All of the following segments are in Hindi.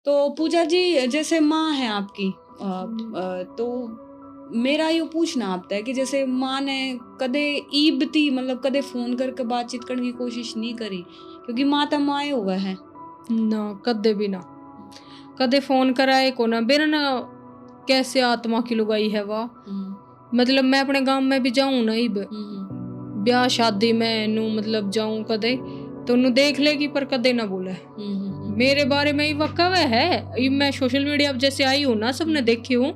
तो पूजा जी जैसे माँ है आपकी तो मेरा यो पूछना आपता है कि जैसे माँ ने कदे ईबती मतलब कदे फोन करके बातचीत करने की कोशिश नहीं करी क्योंकि माँ तो माँ हुआ है ना कदे भी ना कदे फोन कराए को ना बेरा ना कैसे आत्मा की लुगाई है वाह। मतलब मैं अपने गांव में भी जाऊं ना इब ब्याह शादी में नू मतलब जाऊं कदे तो नू देख लेगी पर कदे ना बोले मेरे बारे में ही वक्का है। इब मैं सोशल मीडिया अब जैसे आई हूँ ना सबने देखी हूँ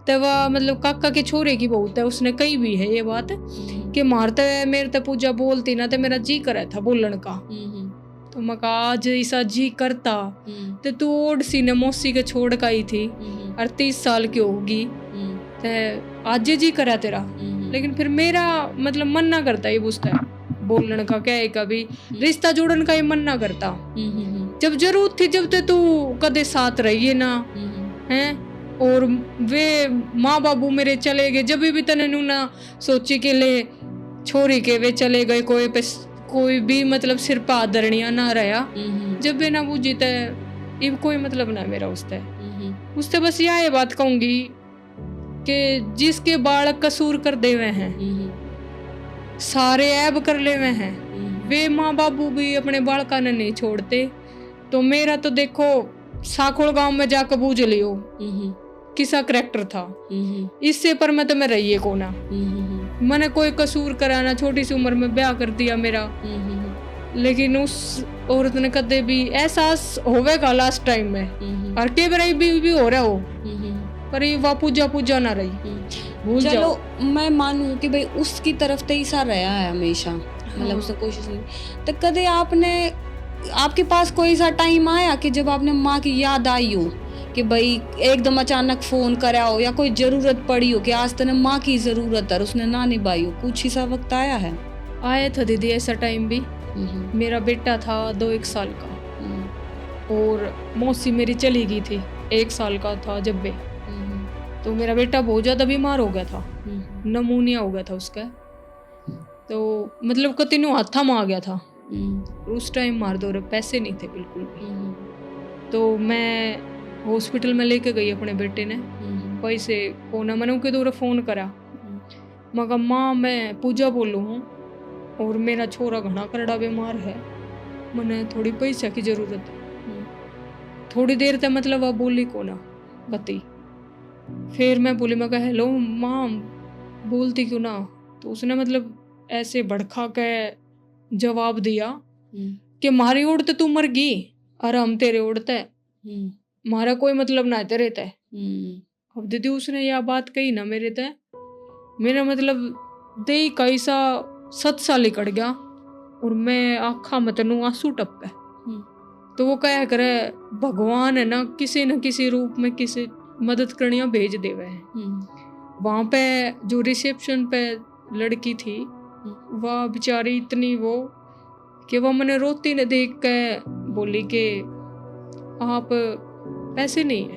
तो वह मतलब काका के छोरे की बहुत है उसने कही भी है ये बात कि मारते मेरे ते पूजा बोलती ना तो मेरा जी करे था बोलन का तो मैं आज ऐसा जी करता तो तू ओड सी ने मौसी के छोड़ का ही थी 38 साल की होगी तो आज जी करा तेरा लेकिन फिर मेरा मतलब मन ना करता ये बुझता है बोलन का क्या है कभी रिश्ता जोड़न का ये मन ना करता जब जरूरत थी जब तू कदे साथ रहिए ना हैं और वे माँ बाबू मेरे चले गए जब भी तने नू ना सोची के ले छोरी के वे चले गए कोई भी मतलब सिर पर आदरणिया ना रहा जब भी ना बुझी तय कोई मतलब ना मेरा उसते बस यह बात कहूंगी कि जिसके बालक कसूर कर देवे हैं सारे ऐब कर लेवे हैं वे माँ बाबू भी अपने बालका ने नहीं छोड़ते। तो मेरा तो देखो साखोड़ गांव में जाकर बूझ लियो किसा करैक्टर था इससे पर मैं तो मैं रहिए को ना मैंने कोई कसूर कराना छोटी सी उम्र में ब्याह कर दिया मेरा लेकिन उस औरत ने कदे भी एहसास होवेगा लास्ट टाइम में और के बराई भी हो रहा हो पर ये वह पूजा ना रही भूल चलो जाओ। मैं मानूं कि भाई उसकी तरफ तो ऐसा रहा है हमेशा मतलब उसने कोशिश नहीं तो कदे आपके पास कोई सा टाइम आया कि जब आपने माँ की याद आई हो कि भाई एकदम अचानक फोन करा हो या कोई जरूरत पड़ी हो कि आज तने माँ की जरूरत है उसने ना निभाई हो कुछ ही सा वक्त आया था दीदी ऐसा टाइम भी मेरा बेटा था 2-1 साल का और मौसी मेरी चली गई थी 1 साल का था जब भी तो मेरा बेटा बहुत ज्यादा बीमार हो गया था नमूनिया हो गया था उसका तो मतलब कतिनों हाथा में आ गया था उस टाइम मार दो पैसे नहीं थे बिल्कुल भी तो मैं हॉस्पिटल में लेके गई अपने बेटे ने पैसे कोना मैंने उनके दौरे फोन करा मगर माँ मैं पूजा बोलू हूँ और मेरा छोरा घना करड़ा बीमार है मैंने थोड़ी पैसा की जरूरत है थोड़ी देर तक मतलब वह बोली कोना कती फिर मैं बोली मैं कहा हेलो माँ बोलती क्यों ना तो उसने मतलब ऐसे भड़का के जवाब दिया कि मारी उड़ते तू मर गई और हम तेरे उड़ते मारा कोई मतलब ना तेरे ते अब दीदी उसने यह बात कही ना मेरे ते मेरा मतलब दे कैसा 7 साल निकट गया और मैं आँखा में तनु आंसू टपके तो वो कह करे भगवान है ना किसी रूप में किसी मदद करनिया भेज देवे है वहां पे जो रिसेप्शन पे लड़की थी वह बेचारी इतनी वो कि वह मैंने रोती ने देख के बोली कि आप पैसे नहीं है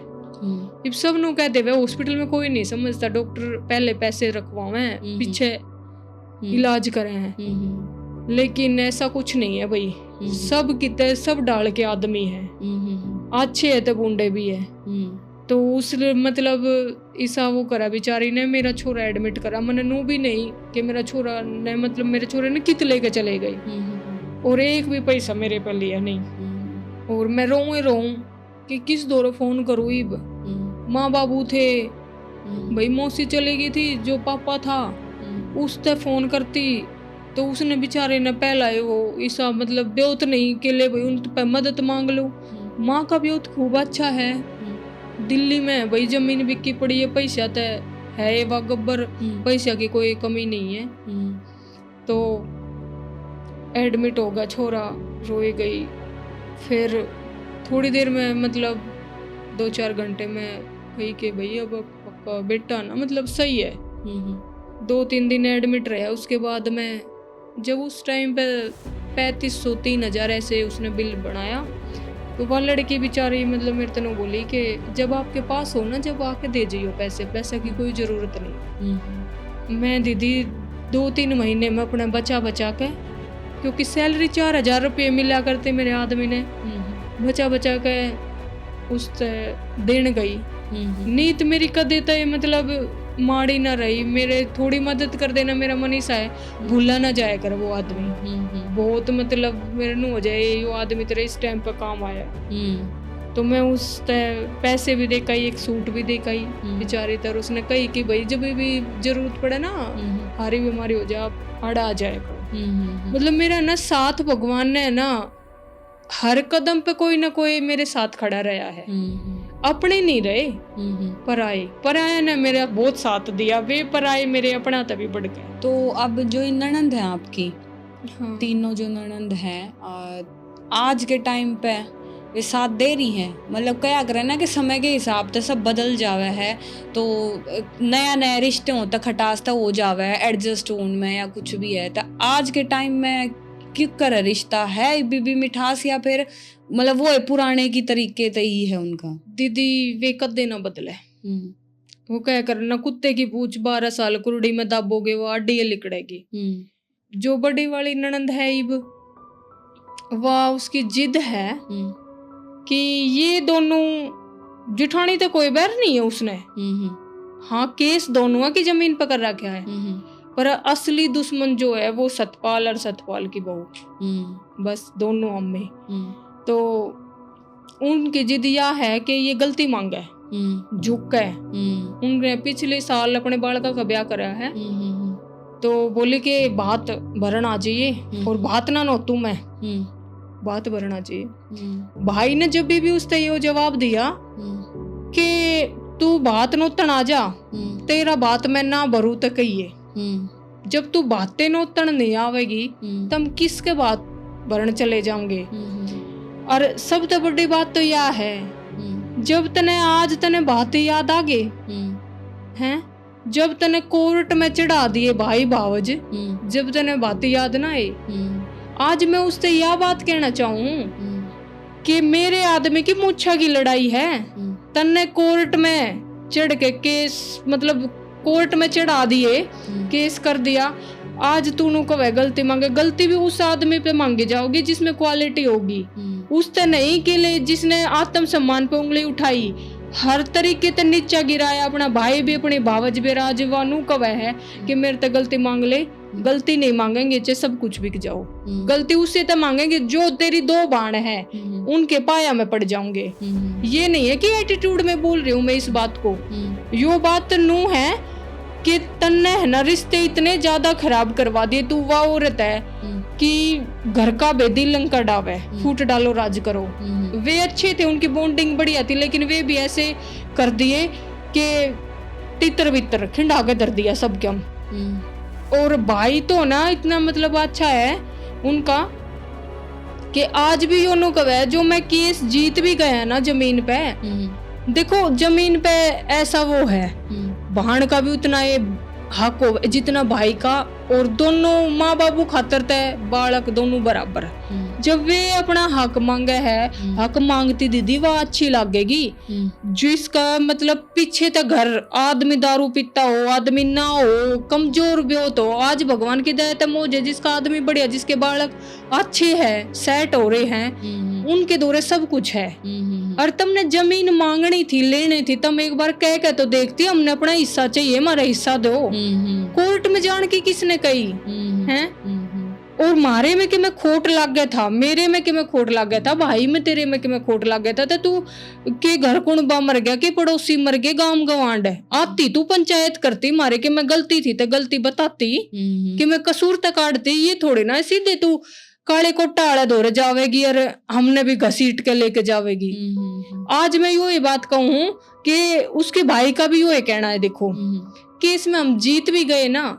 इब सब नु कह देवे हॉस्पिटल में कोई नहीं समझता डॉक्टर पहले पैसे रखवावे पीछे इलाज करे हैं लेकिन ऐसा कुछ नहीं है भाई सब किते सब डाल के आदमी है अच्छे है तो गुंडे भी है तो उस मतलब ऐसा वो करा बेचारी ने मेरा छोरा एडमिट करा मैंने नू भी नहीं कि मेरा छोरा ने मतलब मेरे छोरे ने कित लेके चले गए और एक भी पैसा मेरे पे लिया नहीं और मैं रोऊं कि किस दौरे फोन करूँ इब माँ बाबू थे भाई मौसी चली गई थी जो पापा था उससे फोन करती तो उसने बेचारे ने पहला वो ऐसा मतलब ब्योत नहीं के ले भाई उन पे मदद मांग लो माँ का ब्योत खूब अच्छा है दिल्ली में भाई जमीन बिकी पड़ी है पैसा तो है वह गब्बर पैसा की कोई कमी नहीं है तो एडमिट हो गया छोरा रोए गई फिर थोड़ी देर में मतलब 2-4 घंटे में कही कि भाई अब पक्का बेटा ना मतलब सही है 2-3 दिन एडमिट रहा उसके बाद में जब उस टाइम पे 3500-3000 ऐसे उसने बिल बनाया तो वह लड़की बेचारी मतलब मेरे तनो बोली कि जब आपके पास हो ना जब आके दे जाइयो पैसे की कोई ज़रूरत नहीं। मैं दीदी 2-3 महीने में अपना बचा के क्योंकि सैलरी 4000 रुपये मिला करते मेरे आदमी ने बचा के उससे देन गई। नीत मेरी कदे तय मतलब माड़ी ना रही, मेरे थोड़ी मदद कर देना मेरा मनीषा है, भूला ना जाया कर वो आदमी। बहुत मतलब मेरे नु हो जाए ये आदमी तेरे इस टाइम पे काम आया। तो मैं उस पैसे भी दे कही, एक सूट भी दे कही बेचारी तर। उसने कही कि भाई जब भी जरूरत पड़े ना, हारी बीमारी हो जाए आड़ा आ जाए करो। मतलब मेरा ना साथ भगवान ने ना हर कदम पे कोई ना कोई मेरे साथ खड़ा रहा है। अपने नहीं रहे, पराये ने मेरा बहुत साथ दिया, वे पराये मेरे अपना तभी बढ़ गए। तो अब जो ननंद है आपकी, हाँ। तीनों जो ननंद है आज के टाइम पे वे साथ दे रही हैं? मतलब क्या करे ना कि समय के हिसाब से सब बदल जावे है, तो नया नया रिश्ते होता खटास हो जावे है, एडजस्ट होने में या कुछ भी है। तो आज के टाइम में क्यों करे रिश्ता है बीबी मिठास, या फिर मतलब वो है पुराने की तरीके से ही है उनका? दीदी वे कदे ना बदले। वो क्या करना, कुत्ते की पूछ 12 साल कुरड़ी में दाबोगे वो आडी लिकड़ेगी। जो बड़ी वाली ननंद है इब, वह उसकी जिद है कि ये दोनों जिठानी तो कोई बैर नहीं है उसने। हाँ केस दोनों की जमीन पकड़ रखा है, पर असली दुश्मन जो है वो सतपाल और सतपाल की बहू, बस दोनों अम्मे। तो उनकी जिद यह है कि ये गलती मांगे, झुक है। उनने पिछले साल अपने बालका का ब्याह करा है, तो बोले कि बात भरण आ जाइए और बात ना नो तुम है, बात भरना चाहिए। भाई ने जब भी उससे ये जवाब दिया कि तू बात नोतन आ जा, तेरा बात मैं ना भरू तो कहिए। जब तू बातें नोतन नहीं आवेगी तब किसके बात भरण चले जाएंगे। और सबसे बड़ी बात तो यह है, जब तने आज तने बातें याद आ गए हैं, जब तने कोर्ट में चढ़ा दिए भाई भावज, जब तने बातें याद ना आए, आज मैं उससे यह बात कहना चाहूँ कि मेरे आदमी की मूछा की लड़ाई है, तन्ने कोर्ट में चढ़ के केस मतलब कोर्ट में चढ़ा दिए, केस कर दिया। आज तू कहे गलती मांगे, गलती भी उस आदमी पे मांगी जाओगी जिसमें क्वालिटी होगी, उससे नहीं कि ले जिसने आत्म सम्मान पे उंगली उठाई, हर तरीके से नीचा गिराया। अपना भाई भी अपनी भावज भी राजवानू कवे है कि मेरे तो गलती मांग ले, गलती नहीं मांगेंगे चाहे सब कुछ बिक जाओ, गलती उससे तो मांगेंगे जो तेरी 2 बाण है उनके पाया में पड़ जाऊंगे। ये नहीं है कि एटीट्यूड में बोल रही हूँ मैं इस बात को, यो बात नू है कि तन्ने है ना रिश्ते इतने ज्यादा खराब करवा दिए। तू वह औरत है कि घर का बेदी लंका डावे, फूट डालो राज करो। वे अच्छे थे, उनकी बॉन्डिंग बढ़िया थी, लेकिन वे भी ऐसे कर दिए कि तितर बितर खिंडा के धर दिया सब क्या। और भाई तो ना इतना मतलब अच्छा है उनका कि आज भी योनो कवे जो मैं केस जीत भी गया ना जमीन पे, देखो जमीन पे ऐसा वो है, बहन का भी उतना ये हक हो जितना भाई का, और दोनों माँ बाबू खातर तय बालक दोनों बराबर। जब वे अपना हक मांगे है, हक मांगती दीदी वह अच्छी लगेगी, जिसका मतलब पीछे तक घर आदमी दारू पीता हो, आदमी ना हो, कमजोर भी हो, तो आज भगवान की दया मोजे जिसका आदमी बढ़िया, जिसके बालक अच्छे हैं, सेट हो रहे हैं, उनके दौरे सब कुछ है। और तुमने जमीन मांगनी थी, लेनी थी, तुम एक बार कह के तो देखती हमने अपना हिस्सा चाहिए, हमारा हिस्सा दो। कोर्ट में जान की किसने कही है? और मारे में कि मैं खोट लग गया था, मेरे में कि मैं खोट लग गया था, भाई में तेरे में कि मैं खोट लग गया था, तो तू के घर कुणबा मर गया, के पड़ोसी मर गए, गांव गवांड आती तू पंचायत करती मारे कि मैं गलती थी तो गलती बताती कि मैं कसूर तक काटती। ये थोड़ी ना सीधे तू काले को टाड़ा दौरे जावेगी और हमने भी घसीट के लेके जावेगी। आज मैं यो ये बात कहूँ कि उसके भाई का भी यो ये कहना है, देखो कि इसमें हम जीत भी गए ना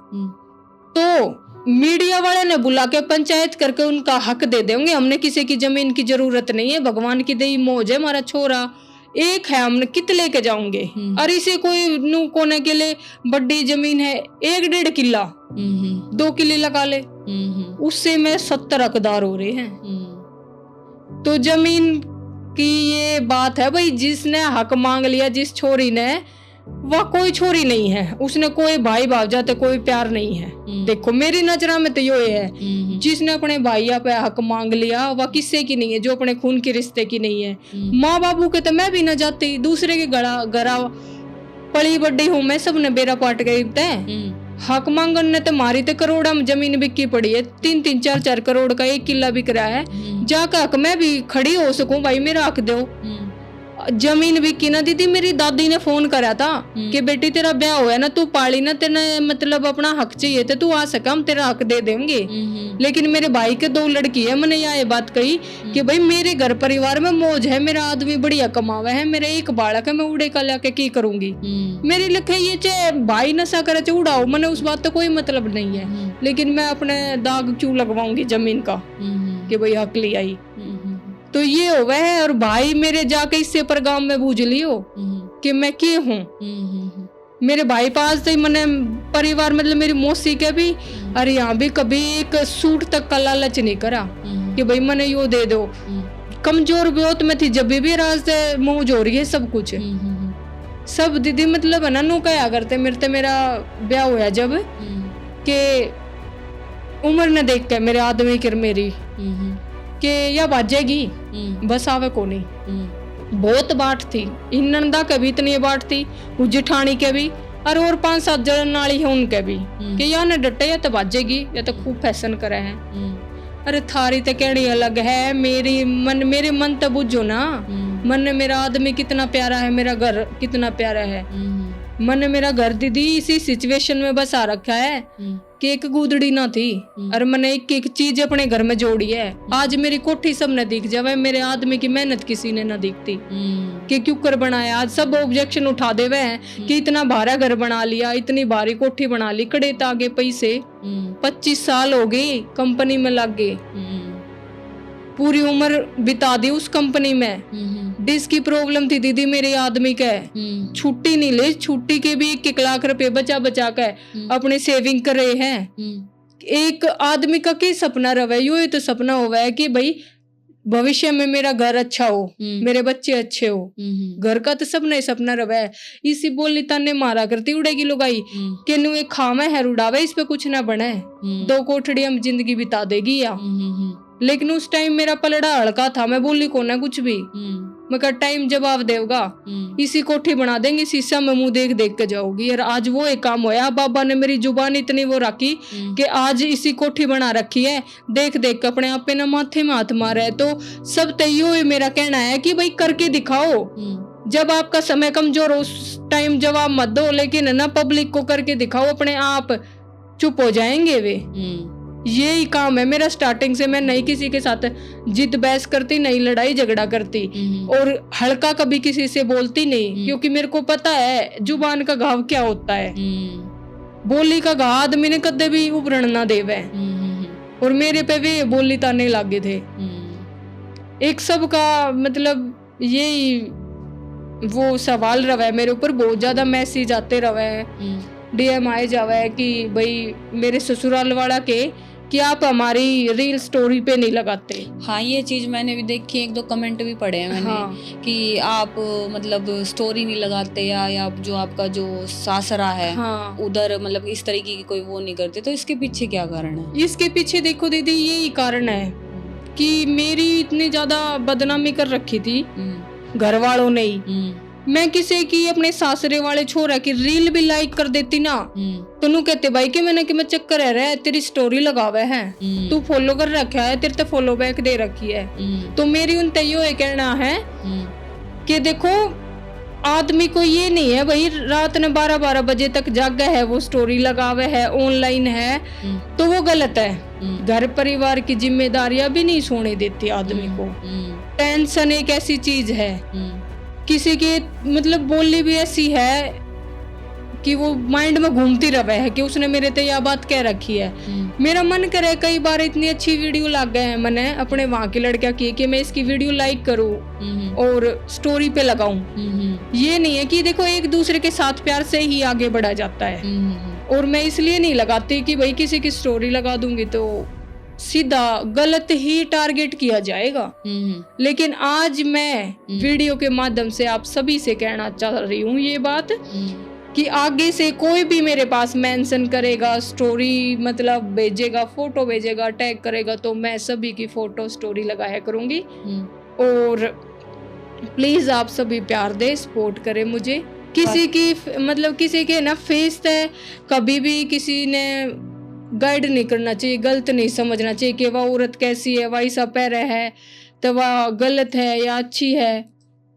तो मीडिया वाले ने बुला के पंचायत करके उनका हक दे देंगे, हमने किसी की जमीन की जरूरत नहीं है, भगवान की दई मौज है, हमारा छोरा एक है, हमने कित लेके जाऊंगे। और इसे कोई नू कोने के लिए बड़ी जमीन है 1-1.5 किला 2 किले लगा ले, उससे में 70 हकदार हो रहे हैं। तो जमीन की ये बात है भाई, जिसने हक मांग लिया, जिस छोरी ने वह कोई छोरी नहीं है, उसने कोई भाई भावजाते कोई प्यार नहीं है। देखो मेरी नजर में तो यो है, जिसने अपने भाइया पे हक मांग लिया वह किससे की नहीं है, जो अपने खून के रिश्ते की नहीं है। माँ बाबू के तो मैं भी न जाती, दूसरे के गड़ा पली बड़ी हूँ मैं, सबने बेरा पाट गई तय। हक मांगन ने तो मारी तो करोड़ा में जमीन बिकी पड़ी है, 3-3 4-4 करोड़ का 1 किला बिक रहा है। जाकर हक मैं भी खड़ी हो सकूं, भाई मेरा हक दो। जमीन बिकी ना दीदी, मेरी दादी ने फोन करा था कि बेटी तेरा ब्याह हुआ है ना, तू पाली ना, तेने मतलब अपना हक चाहिए तो तू आ सका, हम तेरा हक दे देंगे। लेकिन मेरे भाई के 2 लड़की है, मैंने ये बात कही कि भाई मेरे घर परिवार में मौज है, मेरा आदमी बढ़िया कमावा है, मेरा 1 बालक है, मैं उड़े का लाके की करूंगी। मेरे लिखे ये चाहे भाई नशा करे चाहे उड़ाओ, मैंने उस बात तो कोई मतलब नहीं है, लेकिन मैं अपने दाग क्यों लगवाऊंगी जमीन का कि भाई हक ले आई। तो ये हो वह है। और भाई मेरे जाके इससे पर गांव में बूझ लियो कि मैं के हूँ। मेरे भाई पास तो मैंने परिवार मतलब मेरी मौसी के भी, अरे यहाँ भी कभी एक सूट तक का लालच नहीं करा कि भाई मैंने यो दे दो। कमजोर बहुत में थी, जब भी रास्ते मौज हो रही है सब कुछ सब दीदी मतलब है ना, नु क्या करते मेरा ब्याह हुआ जब के उम्र ने देख के मेरे आदमी की मेरी कि या बाजेगी बस आवे को नहीं। बहुत बाट थी, नंदा के भी इतनी बाट थी, जेठानी के भी, और 5-7 जन नाली है उनके भी कि या न डटे या तो बाजेगी या तो खूब फैशन करे हैं। अरे थारी तो कहनी अलग है, मेरे मन तो बुझो ना, मन मेरा आदमी कितना प्यारा है, मेरा घर कितना प्यारा है। मन मेरा घर दीदी इसी सिचुएशन में बसा रखा है कि एक गुदड़ी ना थी, और मैंने एक चीज अपने घर में जोड़ी है। आज मेरी कोठी सबने दिख जावे, मेरे आदमी की मेहनत किसी ने ना दिखती कि क्यों कर बनाया। आज सब ऑब्जेक्शन उठा देवे हैं कि इतना भारा घर बना लिया, इतनी भारी कोठी बना ली, कड़े तागे पैसे 25 साल हो गए कंपनी में लग गए, पूरी उम्र बिता दी उस कंपनी में। डिस्क की प्रॉब्लम थी दीदी मेरे आदमी के, छुट्टी नहीं ले, छुट्टी के भी 1 लाख रुपए बचा बचा के अपने सेविंग कर रहे हैं। एक आदमी का क्या सपना रहा है, यो तो सपना हुआ है कि भाई भविष्य में मेरा घर अच्छा हो, मेरे बच्चे अच्छे हो। घर का तो सबने सपना रहा है। इसी बोली ताने मारा करती उड़ेगी लुगाई कि नु एक खामा है उड़ावे, इस पे कुछ ना बने, 2 कोठड़ी हम जिंदगी बिता देगी या। लेकिन उस टाइम मेरा पलड़ा हल्का था, मैं बोली को ना कुछ भी, मैं कहा टाइम जवाब देगा, इसी कोठी बना देंगे, शीशा में मुंह देख देख के जाओगी। और आज वो एक काम होया, बाबा ने मेरी जुबान इतनी वो रखी कि आज इसी कोठी बना रखी है, देख देख के अपने आप पे ना माथे में हाथ मारे। तो सब तैयो ही मेरा कहना है कि भाई करके दिखाओ, जब आपका समय कमजोर हो उस टाइम जवाब मत दो, लेकिन ना पब्लिक को करके दिखाओ, अपने आप चुप हो जाएंगे वे। यही काम है मेरा स्टार्टिंग से। मैं नहीं किसी के साथ जिद बहस करती, नहीं लड़ाई झगड़ा करती, और हल्का कभी किसी से बोलती नहीं, क्योंकि मेरे को पता है जुबान का घाव क्या होता है। बोली का घाव आदमी ने कदे भी उभरण ना देवे, और मेरे पे भी बोली ताने लागे थे। एक सब का मतलब यही वो सवाल रहा है मेरे ऊपर, बहुत ज्यादा मैसेज आते रहे हैं, DM आए जावा है कि भाई मेरे ससुराल वाला के कि आप हमारी रील स्टोरी पे नहीं लगाते। हाँ, ये चीज मैंने भी देखी, 1-2 कमेंट भी पढ़े हैं मैंने। हाँ। कि आप मतलब स्टोरी नहीं लगाते, या जो आपका जो सासरा है, हाँ, उधर मतलब इस तरीके की कोई वो नहीं करते। तो इसके पीछे क्या कारण है? इसके पीछे देखो दीदी यही कारण है कि मेरी इतनी ज्यादा बदनामी कर रखी थी घर वालों ने ही। मैं किसी की अपने सासरे वाले छोरा की रील भी लाइक कर देती ना, तो नु कहते भाई कि मैंने कि मैं चक्कर है रहा है, तेरी स्टोरी लगावे है, तू फॉलो कर रखा है, तेरे तो फॉलो बैक दे रखी है। तो मेरी उन तैयो ये कहना है कि देखो आदमी को ये नहीं है भाई रात ने 12-12 बजे तक जागा है, वो स्टोरी लगावे है, ऑनलाइन है, तो वो गलत है। घर परिवार की जिम्मेदारियां भी नहीं सोने देती आदमी को। टेंशन एक ऐसी चीज है, किसी की मतलब बोली भी ऐसी है कि वो माइंड में घूमती रहे है कि उसने मेरे ते यह बात कह रखी है। मेरा मन करे कई बार इतनी अच्छी वीडियो लग गए हैं, मैंने अपने वहां की लड़किया की कि मैं इसकी वीडियो लाइक करूं और स्टोरी पे लगाऊं। ये नहीं है कि देखो एक दूसरे के साथ प्यार से ही आगे बढ़ा जाता है, और मैं इसलिए नहीं लगाती कि भाई किसी की स्टोरी लगा दूंगी तो सीधा गलत ही टारगेट किया जाएगा। लेकिन आज मैं वीडियो के माध्यम से आप सभी से कहना चाह रही हूँ ये बात कि आगे से कोई भी मेरे पास मेंशन करेगा, स्टोरी मतलब भेजेगा, फोटो भेजेगा, टैग करेगा, तो मैं सभी की फोटो स्टोरी लगाया करूंगी। और प्लीज आप सभी प्यार दे, सपोर्ट करें मुझे। किसी की मतलब किसी के ना फेस है, कभी भी किसी ने गाइड नहीं करना चाहिए, गलत नहीं समझना चाहिए कि वह औरत कैसी है, वह ऐसा पैर है तो वह गलत है या अच्छी है।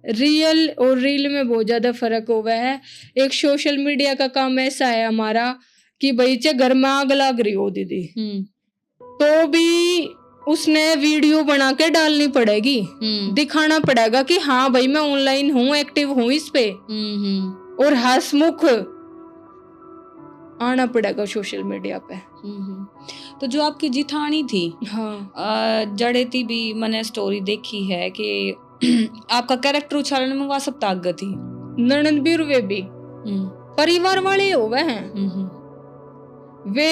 रियल और रील में बहुत ज्यादा फर्क हुआ है। एक सोशल मीडिया का काम ऐसा है हमारा कि भाई चाहे घर में आग लग रही हो दीदी, तो भी उसने वीडियो बना के डालनी पड़ेगी, दिखाना पड़ेगा कि हाँ भाई मैं ऑनलाइन हूँ, एक्टिव हूँ इस पे, और हंसमुख आना पड़ेगा सोशल मीडिया पे। तो जो आपकी जिठानी थी, हाँ, जड़ेती भी मैंने स्टोरी देखी है कि आपका कैरेक्टर उछालने में वह सब ताकत थी। ननद भी रुवे भी परिवार वाले हो वह हैं। वे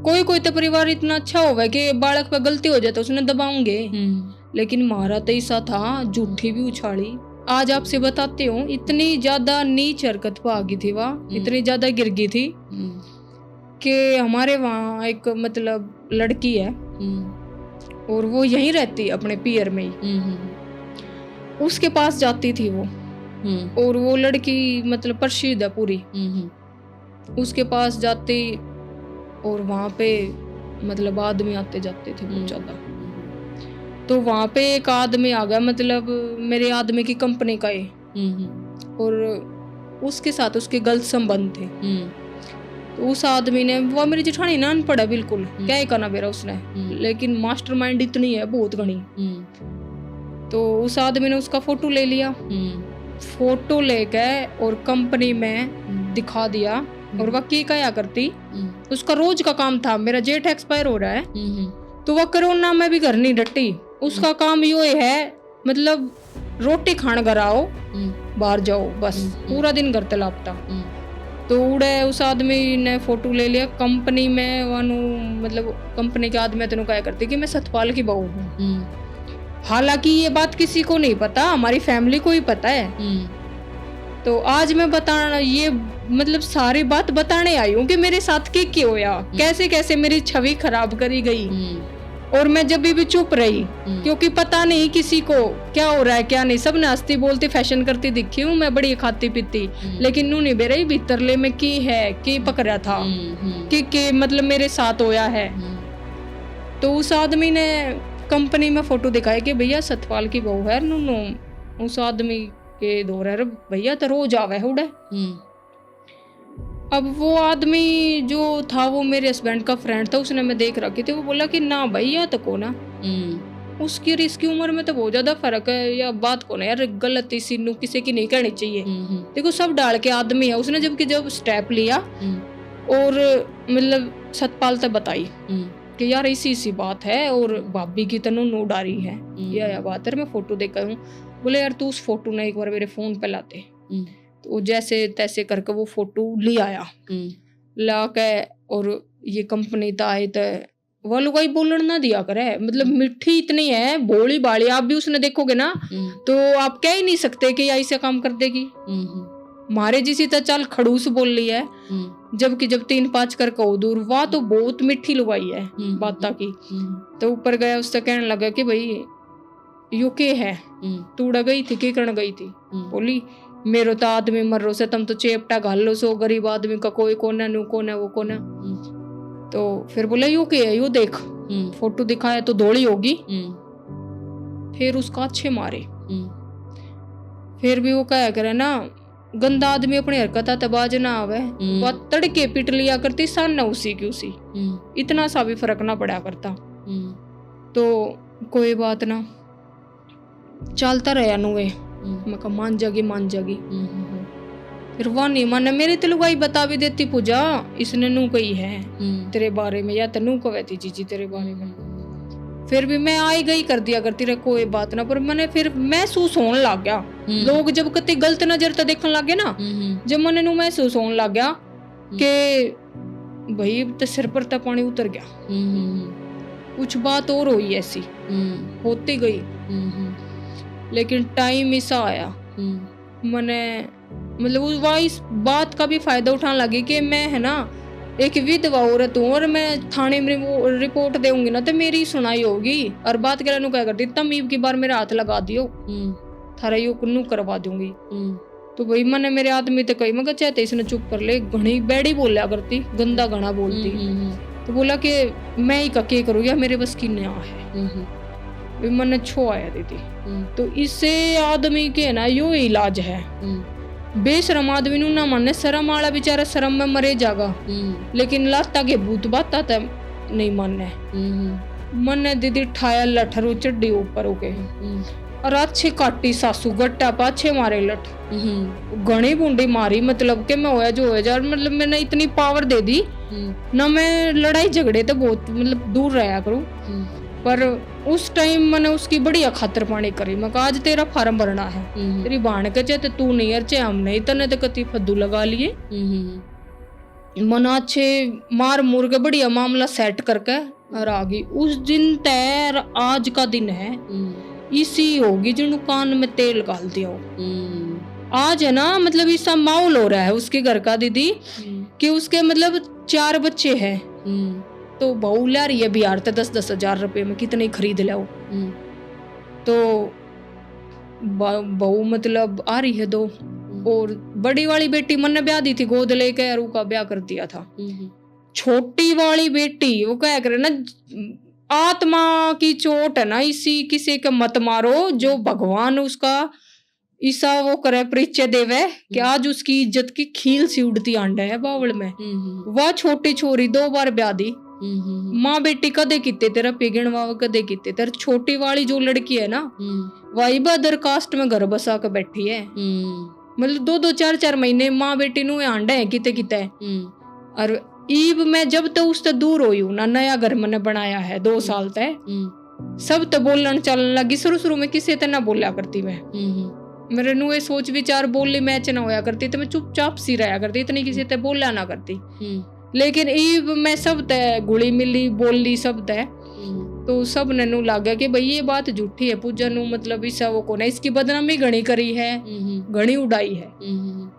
कोई तो परिवार इतना अच्छा होगा कि बालक पे गलती हो जाए तो उसने दबाऊंगे, लेकिन मारा तो ऐसा था, झूठी भी उछाली। आज आपसे बताती हूँ, इतनी ज्यादा नीच हरकत पे आ गई थी वह, इतनी ज्यादा गिर गई थी कि हमारे वहाँ एक मतलब लड़की है और वो यहीं रहती अपने पियर में ही, उसके पास जाती थी वो, और वो लड़की मतलब प्रसिद्ध है पूरी, उसके पास जाती और वहाँ पे मतलब आदमी आते जाते थे बहुत ज्यादा। तो वहाँ पे एक आदमी आ गया, मतलब मेरे आदमी की कंपनी का है, और उसके साथ उसके गलत संबंध थे। तो उस आदमी ने, वो मेरी जेठानी ना अनपढ़ है बिल्कुल, क्या ही करना मेरा उसने, लेकिन मास्टरमाइंड इतनी है बहुत घनी। तो उस आदमी ने उसका फोटो ले लिया, फोटो लेके और कंपनी में दिखा दिया, और वह क्या करती, उसका रोज का काम था, मेरा जेठ एक्सपायर हो रहा है, तो वह कोरोना में भी घर नहीं डटी, उसका काम यो है मतलब रोटी खान घर आओ, बाहर जाओ, बस पूरा दिन घर तलापता। तो उड़े उस आदमी ने फोटो ले लिया कंपनी में, वानू मतलब कंपनी के आदमी तेनों क्या करती कि मैं सतपाल की बहू हूँ। हालांकि ये बात किसी को नहीं पता, हमारी फैमिली को ही पता है। तो आज मैं बताना, ये मतलब सारी बात बताने आई हूँ कि मेरे साथ क्या होया, कैसे कैसे मेरी छवि खराब करी गई, और मैं जब भी चुप रही, क्योंकि पता नहीं किसी को क्या हो रहा है क्या नहीं। सब हंसती बोलती फैशन करती दिखी हूँ मैं, बड़ी खाती पीती, लेकिन नू नहीं बेरे भीतरले में की है, की पकड़ा था, कि मतलब मेरे साथ होया है। तो उस आदमी ने कंपनी में फोटो दिखाया कि भैया सतपाल की बहू है नू। उस आदमी के दो रहे भैया तो रोज आवे उड़े। अब वो आदमी जो था वो मेरे हस्बैंड का फ्रेंड था, उसने मैं देख रखी थी, वो बोला कि ना भैया तो को ना, उसकी और इसकी उम्र में तो बहुत ज्यादा फर्क है, या बात को ना यार गलती सी नू किसी की नहीं करनी चाहिए। देखो सब डाल के आदमी है, उसने जब स्टेप लिया और मतलब सतपाल तक बताई कि यार इसी बात है, और भाभी की तनु नो डारी है, या बात है, मैं फोटो देखा हूँ। बोले यार तू उस फोटो ने एक बार मेरे फोन पे लाते, तो जैसे तैसे करके वो फोटो ले आया, ला के, और ये कंपनी तो आए तो वो लोग बोलन ना दिया करे, मतलब मिठी इतनी है, भोली बाली, आप भी उसने देखोगे ना तो आप कह ही नहीं सकते कि ऐसे काम कर देगी। मारे जिसी तो चल खड़ूस बोल ली है, जबकि जब 3-5 कर कहो दूर, वाह तो बहुत मिठी लुगाई है बाता की। तो ऊपर गया, उससे कहने लगा कि भाई यो के है, तू उड़ा गई थी, के करने गई थी? बोली मेरो तो आदमी मर रो से, तुम तो चेपटा घाल लो सो, गरीब आदमी का कोई कोना नु कोना वो कोना। तो फिर बोला यो के है, यो देख, फोटो दिखाया तो धोली होगी। फिर उसका अच्छे मारे, फिर भी वो क्या करे ना, गंदा आदमी अपनी हरकत तबाज ना आवे, वह तड़के पिट लिया करती, सान ना उसी की उसी, इतना सा भी फर्क ना पड़ा करता। तो कोई बात ना, चलता रहा नुए, मैं कहा मान जागी। फिर वह नहीं माने, मेरी तो लुगाई बता भी देती पूजा, इसने नू कही है तेरे बारे में, या तनू कवे थी जीजी तेरे बारे में। फिर भी मैं आई गई कर दिया करती रहे, कोई बात ना। पर मैंने फिर महसूस होने लग गया, लोग जब कति गलत नजर तो देखने लग गए ना, जब मैंने नू महसूस होने लग गया कि भाई तो सिर पर तो पानी उतर गया। कुछ बात और हुई ऐसी होती गई, लेकिन टाइम ऐसा आया मैंने मतलब इस बात का भी फायदा उठाने लगी कि मैं है ना एक विधवा औरत हूँ और मैं थाने में वो रिपोर्ट देऊंगी ना तो मेरी सुनाई होगी। और बात कर क्या करती तम ईब की बार मेरा हाथ लगा दियो थारा यो कुन्नू करवा दूंगी। तो भाई मैंने मेरे आदमी तो कही मैं चाहते इसने चुप कर ले, घनी बैडी बोलिया करती, गंदा घना बोलती। तो बोला कि मैं ही कके करूँगी मेरे बस की न्या है। मैंने छो आया दीदी। तो इससे आदमी के ना यो इलाज है। बेशरम आदमी नु ना माने, शर्म वाला बेचारा शर्म में मरे जागा, लेकिन लाता के भूत बाता तो नहीं माने। मने दीदी ठाया लठरू चड्डी ऊपर होके और अच्छे काटी सासू गट्टा पाछे मारे लठ घनी बूंदी मारी। मतलब के मैं होया जो होया जा, मतलब मैंने इतनी पावर दे दी ना, मैं लड़ाई झगड़े तो बहुत मतलब दूर रहा करूं। पर उस टाइम मैंने उसकी बढ़िया खातर पानी करी। मैं कहा आज तेरा फार्म भरना है, तेरी बाण के चाहे तू नहीं अर्चे हम नहीं, तने तो कति फद्दू लगा लिए। मन अच्छे मार मुर के बढ़िया मामला सेट करके और आ गई। उस दिन तैर आज का दिन है इसी होगी जिन्हों कान में तेल डाल दिया हो। आज है ना मतलब ऐसा माहौल हो रहा है उसके घर का दीदी कि उसके मतलब 4 बच्चे हैं। तो बहू ला रही है बिहार तो 10-10 हजार रुपए में कितने खरीद लो। तो बहू मतलब आ रही है 2 और बड़ी वाली बेटी मन ब्याह दी थी गोद लेके और उसका ब्याह कर दिया था। छोटी वाली बेटी वो क्या करे ना, आत्मा की चोट है ना इसी किसी के मत मारो, जो भगवान उसका ईसा वो करे परिचय देवे कि आज उसकी इज्जत की खील सी उड़ती आंडा है बावल में। वह छोटी छोरी 2 बार ब्याह दी। माँ बेटी कदे किते तेरा पिगण वाव कदे किते तेरा। छोटी वाली जो लड़की है ना वही अदर कास्ट में घर बसा के बैठी है। मतलब 2-2 4-4 महीने माँ बेटी नु आंडे है किते किते। और ईब मैं जब तक उससे दूर हुई हूँ ना, नया घर मैंने बनाया है 2 साल तक, सब तो बोलन चलने लगी। शुरू में किसी ते ना बोला करती मैं, मेरे नु सोच विचार बोली मैच ना होया करती तो मैं चुपचाप सी रहा करती, इतनी किसी ते बोला ना करती। लेकिन ईब मैं सब तय गुली मिली बोली सब तय। तो सब ने नु लागा कि भाई ये बात झूठी है, पूजा नु मतलब ईसा वो को ना इसकी बदनामी घनी करी है, घनी उड़ाई है।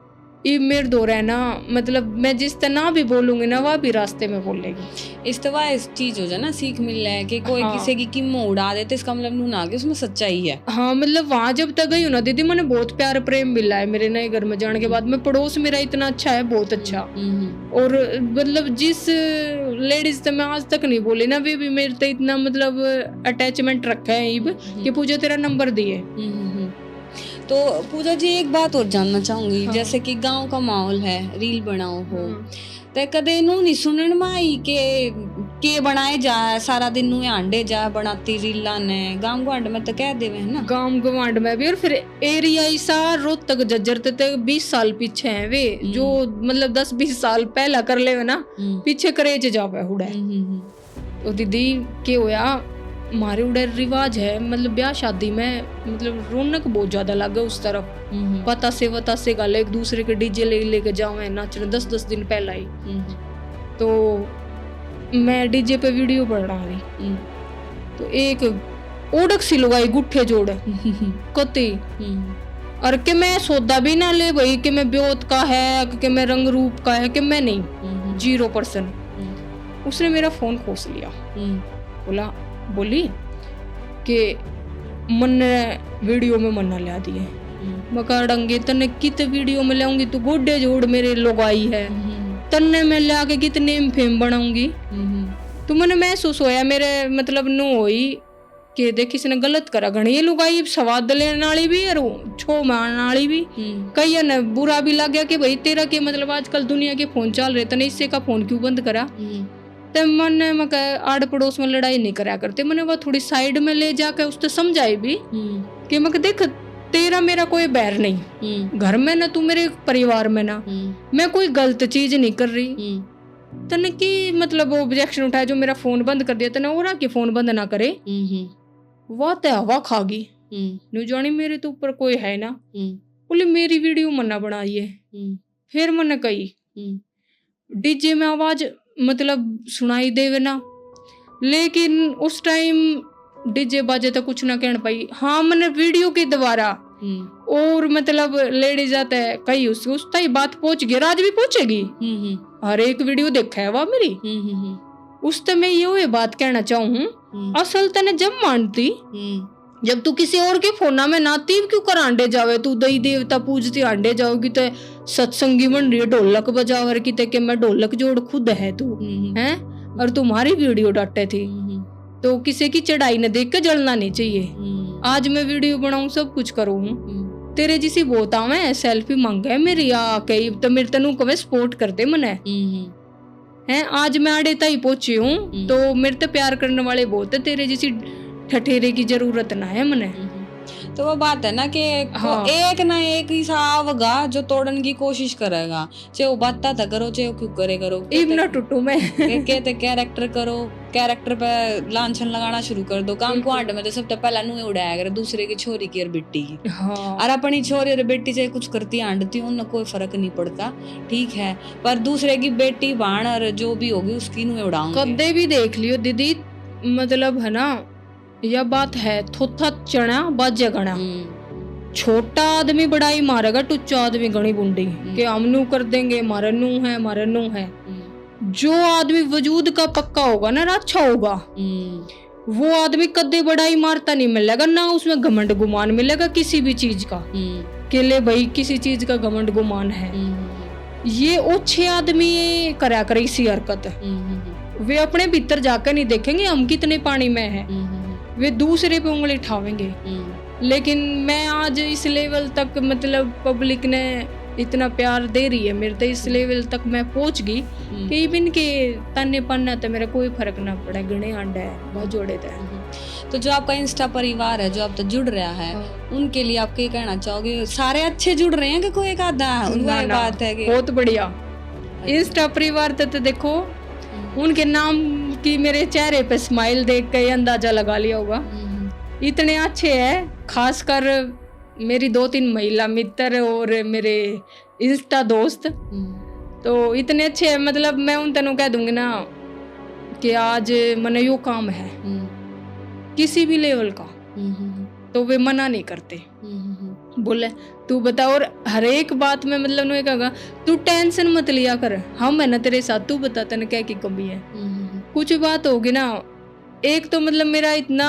ये मेरे दो है ना, मतलब मैं जिस तरह भी बोलूंगी ना वह भी रास्ते में बोलेगी। इस तरह इस चीज हो जाए ना, सीख मिल रहा है कि कोई किसी की कीमत उड़ा देते इसका मतलब नू ना कि उसमें सच्चाई है। हाँ मतलब वहां जब तक गई हूँ ना दीदी मैंने बहुत प्यार प्रेम मिला है मेरे नए घर में जाने के बाद। मैं पड़ोस मेरा इतना अच्छा है, बहुत अच्छा। और मतलब जिस लेडीज से मैं आज तक नहीं बोली ना, वे भी मेरे से इतना मतलब अटैचमेंट रखा है ईब कि पूजा तेरा नंबर दिए। तो पूजा जी एक बात और जानना चाहूंगी, जैसे कि गांव का माहौल है, रील बनाओ हो तो कदे नू नहीं सुनने में आई के बनाए जा सारा दिन नू आंडे जा बनाती रीला ने। गांव गवांड में तो कह देवे है ना, गांव गवांड में भी। और फिर एरिया ऐसा रोहतक जज्जर ते 20 साल पीछे है वे, जो मतलब 10-20 साल पहला कर ले ना पीछे करेज जावे हुड़ा। तो दीदी के होया हमारे उधर रिवाज है मतलब ब्याह शादी में मतलब रौनक बहुत ज्यादा लगे उस तरफ। पता से गाले एक दूसरे के डीजे लेके जावे नाचने 10-10 दिन पहला ही। तो मैं डीजे पे वीडियो बना रही तो एक ओढ़क सी लगाई गुट्ठे जोड़ कती और कि मैं सौदा भी ना ले भाई कि मैं ब्योत का है कि मैं रंग रूप का है कि मैं नहीं 0%। उसने मेरा फोन खोस लिया, बोली कि मन वीडियो में मन्ना ला दिए। मैं डंगे तन्ने कित वीडियो में लाऊंगी, तू गोडे जोड़ मेरे लगाई है तन्ने में ला के कितने फेम बनाऊंगी। तो मैंने महसूस होया मेरे मतलब नु होई कि देख किसी ने गलत करा। घणी लुगाई स्वाद लेने वाली भी और छो मारने वाली भी। कई ने बुरा भी लग गया कि भाई तेरा के मतलब आजकल दुनिया के फोन चल रहे तने इससे का फोन क्यों बंद करा। तो मैंने आड़ पड़ोस में लड़ाई नहीं करा करते, मैंने वो थोड़ी साइड में ले जाकर उससे समझाई भी कि मैं देख तेरा मेरा कोई बैर नहीं, घर में ना तू मेरे परिवार में ना, मैं कोई गलत चीज नहीं कर रही। तने की मतलब ऑब्जेक्शन उठाया जो मेरा फोन बंद कर दिया, तने और कि फोन बंद ना करे वह तो हवा खागी न्यू जानी मेरे तो ऊपर कोई है ना। बोले मेरी वीडियो मना बनाइए। फिर मैंने कही डीजे में आवाज मतलब सुनाई देवे ना, लेकिन उस टाइम डीजे बाजे तो कुछ ना कहना पाई। हाँ मैंने वीडियो के द्वारा और मतलब लेडीज आता है कई उस तक बात पहुंच गई, आज भी पहुंचेगी। हर एक वीडियो देखा है वह मेरी। उस तो मैं ये बात कहना चाहूँ, असल तने जब मानती जब तू किसी और के फोना में नाती क्यों कर आंडे जावे, तू दई देवता पूजती आंडे जाओगी तो सत्संगी बन रही है ढोलक बजावर की ते के मैं ढोलक जोड़ खुद है तू हैं और तुम्हारी वीडियो डाटे थी। तो किसी की चढ़ाई न देख के जलना नहीं चाहिए। आज मैं वीडियो बनाऊं सब कुछ करूँ, तेरे जिसी बहुत आवे सेल्फी मांगे मेरी आके तो मेरे तनु कवे सपोर्ट करते मने हैं। आज मैं आड़े तई पहुंची हूँ तो मेरे तो प्यार करने वाले बहुत है, तेरे जैसी ठठेरे की जरूरत ना है मने। तो वो बात है ना कि एक ना एक ही सावगा जो तोड़न की कोशिश करेगा, चाहे वो बात था करो चाहे वो क्यों करे करो, इतना टुटू में कहते कैरेक्टर करो, कैरेक्टर पे लांछन लगाना शुरू कर दो। काम को आंट में तो सबसे पहला नुए उड़ाया करे दूसरे की छोरी की और बेटी की। और अपनी छोरी और बेटी चाहे कुछ करती आंटती उन कोई फर्क नहीं पड़ता, ठीक है, पर दूसरे की बेटी बाण और जो भी होगी उसकी नुए उड़ाऊंगे। कदे भी देख लियो दीदी, मतलब है ना यह बात है, थोथा चना बाजे गणा। छोटा आदमी बड़ाई मारेगा, टुच्चा आदमी गणी बुंडी के हम नू कर देंगे, मारे नू है मारे नू है। जो आदमी वजूद का पक्का होगा ना अच्छा होगा, वो आदमी कदे बड़ाई मारता नहीं मिलेगा ना, उसमें घमंड गुमान मिलेगा किसी भी चीज का के लिए भाई किसी चीज का घमंड गुमान है। ये ओछे आदमी करा करे इसी हरकत, वे अपने भीतर जाकर नहीं देखेंगे हम कितने पानी में है, वे दूसरे पे उंगली उठावेंगे। लेकिन मैं आज इस लेवल तक मतलब पब्लिक ने इतना प्यार दे रही है मेरे तो, इस लेवल तक मैं पहुंच गई कि इवन के तन्ने पन्ना तो मेरा कोई फर्क ना पड़ा, गणे आंडा है बहुत जोड़े थे। तो जो आपका इंस्टा परिवार है जो अब तक जुड़ रहा है, उनके लिए आप क्या कहना चाहोगे? सारे अच्छे जुड़ रहे हैं कि कोई एक आधा उनका बात है कि बहुत बढ़िया इंस्टा परिवार तो देखो उनके नाम की मेरे चेहरे पे स्माइल देख के अंदाजा लगा लिया होगा, इतने अच्छे हैं। खासकर मेरी 2-3 महिला मित्र और मेरे इंस्टा दोस्त तो इतने अच्छे हैं, मतलब मैं उन तनों कह दूंगी ना कि आज मने यो काम है किसी भी लेवल का तो वे मना नहीं करते, बोले तू बता। और हर एक बात में मतलब नु कहा तू टेंशन मत लिया कर, हम है ना तेरे साथ, तू बता तेने क्या की कमी है। कुछ बात होगी ना, एक तो मतलब मेरा इतना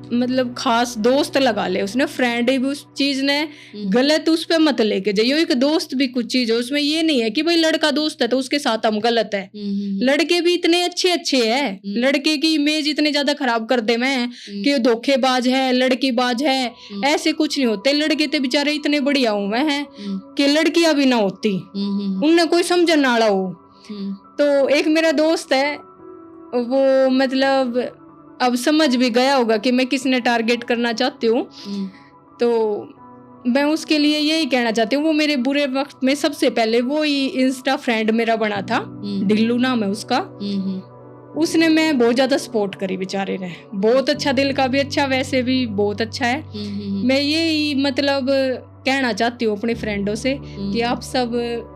मतलब खास दोस्त लगा ले उसने, फ्रेंड भी उस चीज ने गलत उस पे मत लेके जाइए। एक दोस्त भी कुछ चीज है उसमें, ये नहीं है कि भाई लड़का दोस्त है तो उसके साथ हम गलत है। लड़के भी इतने अच्छे अच्छे हैं, लड़के की इमेज इतने ज्यादा खराब कर दे मैं कि धोखेबाज है लड़की बाज है, ऐसे कुछ नहीं होते। लड़के तो बेचारे इतने बढ़िया हुए हैं कि लड़कियां भी ना होती, उनने कोई समझन ना हो। तो एक मेरा दोस्त है वो मतलब अब समझ भी गया होगा कि मैं किसने टारगेट करना चाहती हूँ, तो मैं उसके लिए यही कहना चाहती हूँ। वो मेरे बुरे वक्त में सबसे पहले वो ही इंस्टा फ्रेंड मेरा बना था, डिल्लू नाम है उसका। उसने मैं बहुत ज्यादा सपोर्ट करी, बेचारे ने बहुत अच्छा, दिल का भी अच्छा, वैसे भी बहुत अच्छा है। मैं यही मतलब कहना चाहती हूँ अपने फ्रेंडों से कि आप सब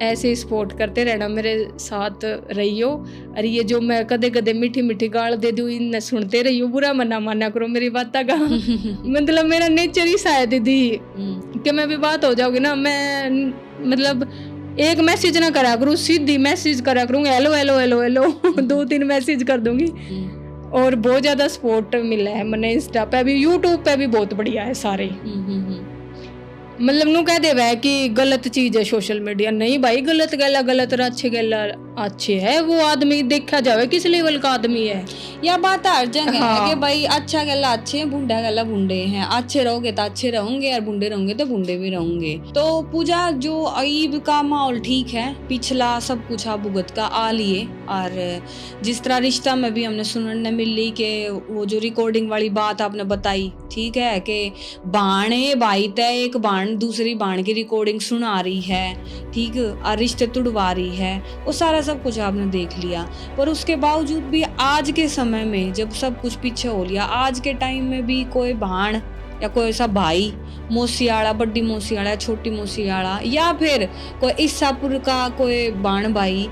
ऐसे सपोर्ट करते रहना, मेरे साथ रहियो। और ये जो मैं कदे कदे मीठी मीठी गाल दे दूँ इन्हें सुनते रहियो, बुरा मना माना करो मेरी बात का मतलब मेरा नेचर ही शायद दीदी कि मैं भी बात हो जाऊंगी ना, मैं मतलब एक मैसेज ना करा करूँ, सीधी मैसेज करा करूँगी hello hello hello hello 2-3 message कर दूंगी। और बहुत ज्यादा सपोर्ट मिला है मैंने इंस्टा पे भी, यूट्यूब पे भी बहुत बढ़िया है सारे। मतलब नू कह देवा है कि गलत चीज है सोशल मीडिया, नहीं भाई गलत गला गलत अच्छे गला अच्छे है। वो आदमी देखा जावे किस लेवल का आदमी है, या बात हर जगह है कि भाई अच्छा गला अच्छे हैं, बुंडा गला बुंडे हैं। अच्छे रहोगे तो अच्छे रहोगे और बुंडे रहोगे तो बुंडे भी रहोगे। तो पूजा जो ईब का माहौल ठीक है, पिछला सब कुछ आप भुगत का आ लिए, और जिस तरह रिश्ता में भी हमने सुनने मिली कि वो जो रिकॉर्डिंग वाली बात आपने बताई, ठीक है, कि बाणे भाई तय एक बाण दूसरी बाण की रिकॉर्डिंग सुना रही है, ठीक, और रिश्ते तुड़वा रही है, वो सारा सब कुछ आपने देख लिया। पर उसके बावजूद भी आज के समय में जब सब कुछ पीछे हो लिया, आज के टाइम में भी कोई बाण या कोई ऐसा भाई, मौसियाड़ा, बड़ी मौसियाड़ा, छोटी मौसियाड़ा, या फिर कोई ईसापुर का कोई बाण भाई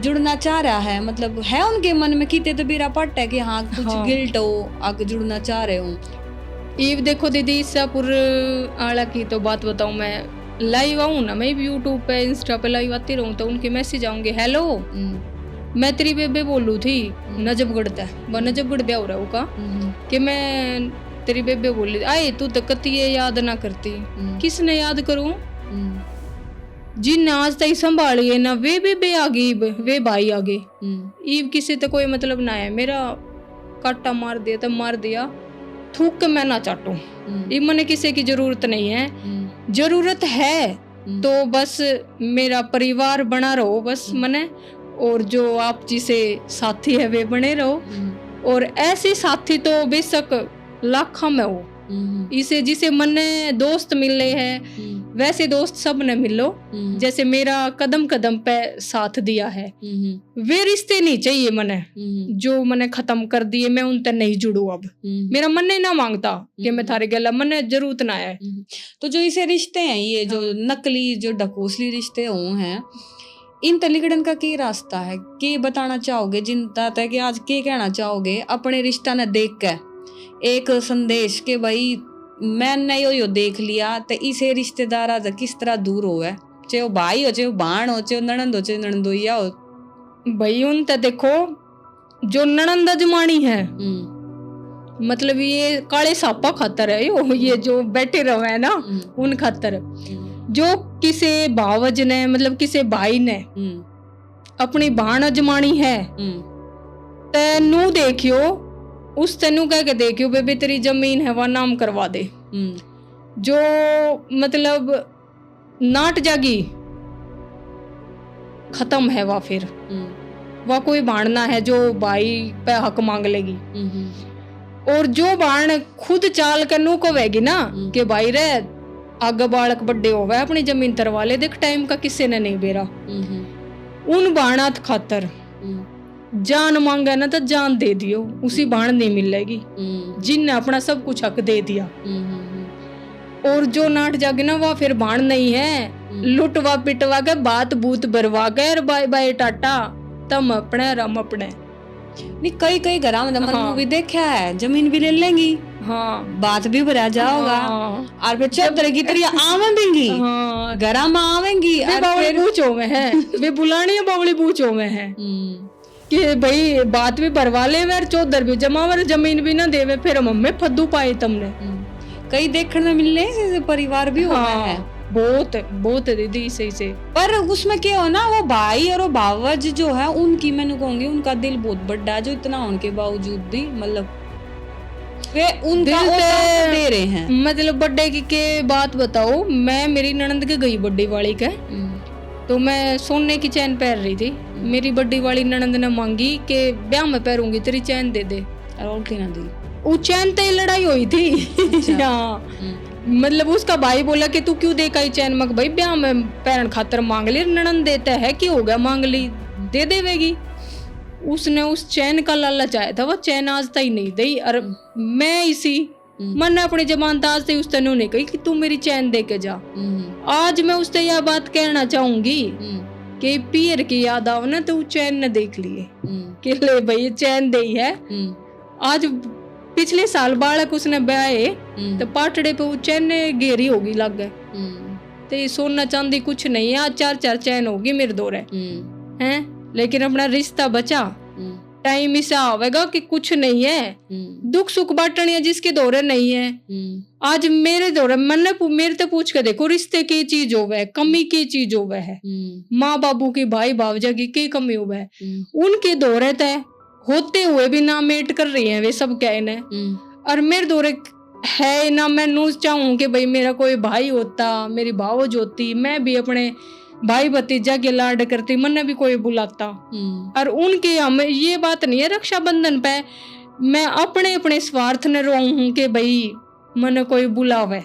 जुड़ना चाह रहा है, मतलब है उनके मन में किते तो बीरा पट है कि हाँ कुछ गिल्ट हो आगे जुड़ना चाह रहे हो। ये देखो दीदी, ईसापुर आला की तो बात बताऊं, मैं लाइव आऊँ ना, मैं भी यूट्यूब पे इंस्टा पे लाइव आती रहूँ तो उनके मैसेज आऊंगे, हेलो मैं तेरी बेबे बोलू थी नजफगढ़ तक, वह नजफगढ़ ब्याह हो रहा होगा कि मैं तेरी बेबे बोली आए तू तो कती याद ना करती, किसने याद करूं, जिन आज तक संभाली है ना वे बेबे आ गई, वे भाई आ गए, ईव किसी तो कोई मतलब ना है, मेरा काटा मार दिया तो मार दिया, थूक के मैं ना चाटू, ये मने किसी की जरूरत नहीं है, जरूरत है तो बस मेरा परिवार बना रहो बस मने, और जो आप जिसे साथी है वे बने रहो, और ऐसे साथी तो बेशक लाखों में हो, इसे जिसे मने दोस्त मिले हैं वैसे दोस्त सब ने मिलो, जैसे मेरा कदम कदम पे साथ दिया है, वे रिश्ते नहीं चाहिए मने जो मने खत्म कर दिए, मैं उनसे नहीं जुड़ू अब, मेरा मन नहीं ना मांगता कि मैं थारे गला, मने जरूरत ना है। तो जो इसे रिश्ते हैं ये जो नकली जो ढकोसली रिश्ते हो हैं, इन तलिगड़न का क्या रास्ता है, के बताना चाहोगे जिनता तक कि आज के कहना चाहोगे अपने रिश्ता ने देख के एक संदेश के भाई मैंने यो देख लिया तो इसे रिश्तेदार आज किस तरह दूर हो है, चाहे वो भाई हो चाहे वो बहन हो चाहे ननंद हो चाहे ननंदोइया हो, भाई उन तो देखो जो ननंद जमानी है मतलब ये काले सापा खातर है यो, ये जो बैठे रहो है ना उन खातर, जो किसे भावज ने मतलब किसे भाई ने अपनी बहन अजमानी है तेनू देखियो, उस तेनू कह के देखियो बेबी तेरी जमीन है वह नाम करवा दे, जो मतलब नाट जागी खत्म है वह, फिर वह कोई भाड़ना है जो भाई पे हक मांग लेगी, और जो बाण खुद चाल कर नू कहेगी ना कि भाई रे आगे बालक बड्डे हो गए अपनी जमीन तरवा ले, देख टाइम का किसी ने नहीं बेरा, उन बाणात खातर जान मांगा ना तो जान दे दियो, उसी बाण नहीं मिलेगी जिनने अपना सब कुछ हक दे दिया, और जो नाट जागे ना वह फिर बाण नहीं है, लुटवा पिटवा के बात बूत बरवा के बाय बाय टाटा तम अपने रम अपने, नहीं कई कई घरा में मूवी देखा है जमीन भी ले लेंगी, बात भी भरा जाओगा, और फिर चौधरी की तरह आवेंगी घरा में आवेंगी, बावली पूछो में है वे बुलानी है, बावली पूछो में है कि भाई बात भी भरवा ले वे, चौधर भी जमा वे, जमीन भी ना देवे, फिर मम्मी फद्दू पाए तुमने, कई देखने में मिलने से परिवार भी हुआ है, बहुत बहुत दीदी सही से, पर उसमें क्या हो ना वो भाई और वो भावज जो है उनकी मैंने कहूंगी उनका दिल बहुत बड़ा है, जो इतना उनके बावजूद भी मतलब वे उनका दे रहे हैं, मतलब बर्थडे की के बात बताओ, मैं मेरी ननंद के गई बर्थडे वाली के, तो मैं सोने की चैन पहन रही थी, मेरी बर्थडे वाली ननंद ने मांगी कि ब्याह में पहनूंगी तेरी चैन दे दे, और क्या ना दी, वो चैन तो लड़ाई हुई थी मतलब उसका भाई बोला कि तू क्यों देखा चैन, मग भाई ब्याह में पहन खातर मांग ली, ननंद देता है कि हो गया मांग ली दे देवेगी, उसने उस चैन का लालच आया था, वो चैन आज तक नहीं दी, और मैं इसी मन ने अपनी जबान आज तक उस तेनू नहीं कही कि तू मेरी चैन दे के जा, आज मैं उससे यह बात कहना चाहूंगी कि पीर की याद आओ ना तो चैन न देख लिए कि ले भाई चैन दे है, आज पिछले साल बालक उसने ब्याहे तो पाटड़े पे वो चैन घेरी होगी लग गए, तो सोना चांदी कुछ नहीं है, आज 4-4 चैन होगी मेरे दौरे हैं, लेकिन अपना रिश्ता बचा, टाइम ऐसा आवेगा कि कुछ नहीं है, दुख सुख बांटनिया जिसके दौरे नहीं है, आज मेरे दौरे मैंने मेरे तो पूछ के देखो रिश्ते की चीज हो वह कमी की चीज हो वह है, माँ बाबू की भाई भावजा की कमी हो वह, उनके दौरे तय होते हुए भी ना मेट कर रही हैं वे सब क्या इन्हें, और मेरे दौरे है ना, मैं नूज चाहूँ कि भाई मेरा कोई भाई होता, मेरी भावज होती, मैं भी अपने भाई भतीजा के लाड करती, मन भी कोई बुलाता, और उनके हम ये बात नहीं है रक्षाबंधन पे मैं अपने अपने स्वार्थ न रो हूँ कि भाई मन कोई बुलावे,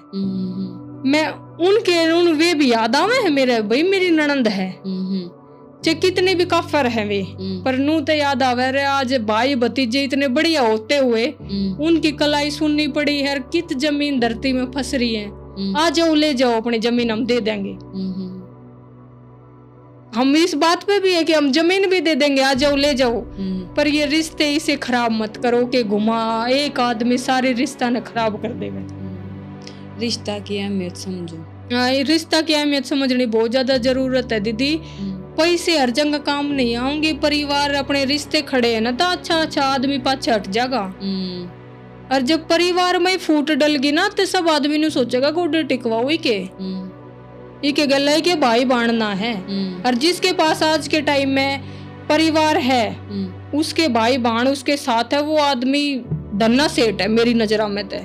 मैं उनके उन वे भी याद आवे है मेरे भाई मेरी ननंद है, चाहे कितने भी काफर है वे, पर नू तो याद आवे रे आज भाई भतीजे इतने बढ़िया होते हुए उनकी कलाई सुननी पड़ी है, कित जमीन धरती में फंस रही है, आ जाओ ले जाओ अपनी जमीन हम दे देंगे, हम इस बात पे भी है कि हम जमीन भी दे देंगे, आ जाओ ले जाओ, पर ये रिश्ते इसे खराब मत करो कि घुमा एक आदमी सारे रिश्ता ने खराब कर देगा। रिश्ता की अहमियत समझो। हाँ, रिश्ता की अहमियत समझनी बहुत ज्यादा जरूरत है दीदी। पैसे हर जगह काम नहीं आऊंगे, परिवार अपने रिश्ते खड़े है ना तो अच्छा आदमी पाछे हट जाएगा। और जब परिवार में फूट डलगी ना तो सब आदमी ने सोचेगा गोडे टिकवाओ इके गला है कि भाई बांटना है। और जिसके पास आज के टाइम में परिवार है, उसके भाई बहन उसके साथ है, वो आदमी धन्ना सेठ है मेरी नजरों में। तो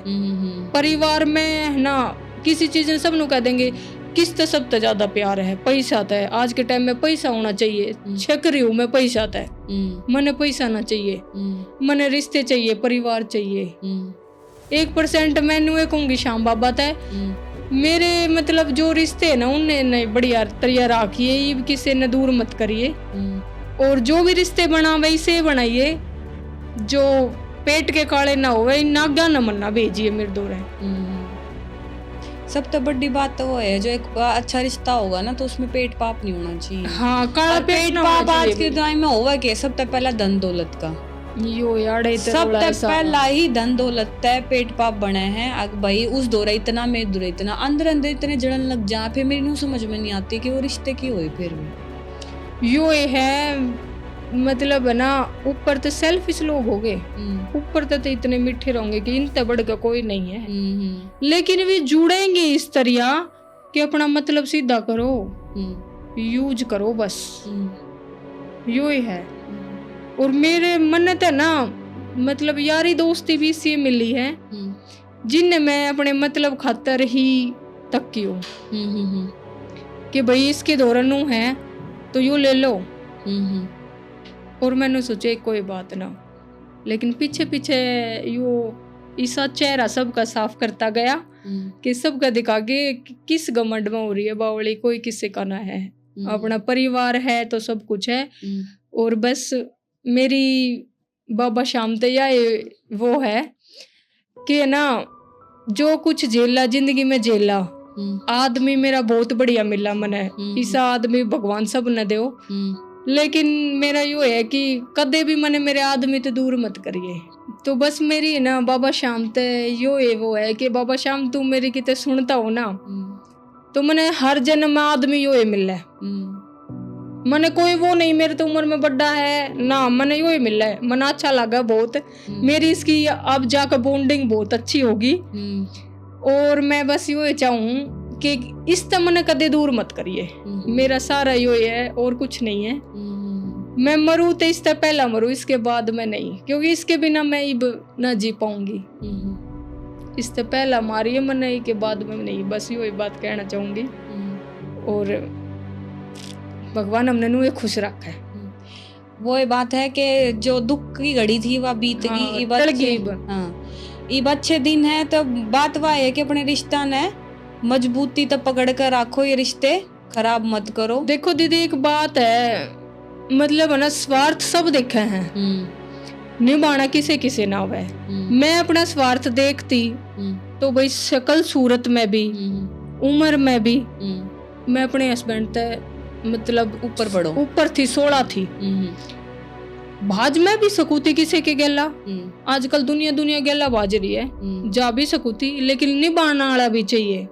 परिवार में ना किसी चीज में सब नु कह देंगे किससे सबसे ज्यादा प्यार है, पैसा था। आज के टाइम में पैसा होना चाहिए, छक रही हूँ मैं पैसा था, मने पैसा ना चाहिए, मने रिश्ते चाहिए, परिवार चाहिए। 1% मैंने कहूंगी श्याम बाबा था मेरे मतलब जो रिश्ते है ना उनने नहीं बढ़िया तैयार रखिए, ये किसी ने दूर मत करिए। और जो भी रिश्ते बना वैसे बनाइए, जो पेट के काले ना हो नागा न मन्ना भेजिए मेरे दो रहे। सब तो बड़ी बात तो वो है, जो एक अच्छा रिश्ता होगा ना तो उसमें पेट पाप नहीं होना चाहिए। हाँ, काला पेट पाप आज के टाइम में होगा कि सबसे पहला धन दौलत का, यो यार सबसे पहला ही धन दौलत है, पेट पाप बने हैं। भाई उस दौरा इतना मैं दौरा इतना अंदर अंदर इतने जड़न लग जा, फिर मेरी नू समझ में नहीं आती कि वो रिश्ते की हुए। फिर भी यो है मतलब है ना, ऊपर तो सेल्फिश लोग हो गए, ऊपर तो इतने मीठे रहेंगे कि इनसे बढ़ के कोई नहीं है, लेकिन वे जुड़ेंगे इस तरह कि अपना मतलब सीधा करो, यूज करो बस, यो ही है। और मेरे मन तो ना मतलब यारी दोस्ती भी इससे मिली है जिनने मैं अपने मतलब खातर ही तक की हूँ कि भाई इसके दौरान है तो यू ले लो। और मैंने सोचे कोई बात ना, लेकिन पीछे पीछे यो ईसा चेहरा सबका साफ करता गया कि सबका दिखा के किस घमंड में हो रही है बावली, कोई किसी का ना है, अपना परिवार है तो सब कुछ है। और बस मेरी बाबा श्याम तैया वो है कि ना जो कुछ झेला जिंदगी में झेला, आदमी मेरा बहुत बढ़िया मिला मने, ईसा आदमी भगवान सब न दो, लेकिन मेरा यो है कि कदे भी मने मेरे आदमी तो दूर मत करिए। तो बस मेरी ना बाबा श्याम ते यो है वो है कि बाबा श्याम तू मेरी किते सुनता हो ना तो मने हर जन्म में आदमी यो है मिल है, मने कोई वो नहीं मेरे तो उम्र में बड़ा है ना, मने यो ही मिल है, मना अच्छा लगा बहुत, मेरी इसकी अब जाकर बॉन्डिंग बहुत अच्छी होगी। और मैं बस यो ही चाहूँ कि इस तरह मने कदे दूर मत करिए, मेरा सारा यो है और कुछ नहीं है। मैं मरूँ तो इससे पहला मरूँ, इसके बाद मैं नहीं, क्योंकि इसके बिना मैं अब ना जी पाऊंगी। इससे पहला मारिए मने के बाद में नहीं, बस यो ही बात कहना चाहूंगी। और भगवान हमने नू खुश रखा है। वो ये बात है कि जो दुख की घड़ी थी वह बीत गई, इब अच्छे दिन है। तो बात वह है कि अपने रिश्ता ने मजबूती तो पकड़ कर रखो, ये रिश्ते खराब मत करो। देखो दीदी एक बात है, मतलब है ना स्वार्थ सब देखे हैं, निभाना किसे किसे ना हुआ। मैं अपना स्वार्थ देखती तो भाई शकल सूरत में भी उम्र में भी मैं अपने हस्बैंड ते मतलब ऊपर थी 16 थी, भाज में भी सकूती किसी के गेला। आजकल दुनिया गेला भाज रही है, जा भी सकूती, लेकिन निभाना वाला भी चाहिए।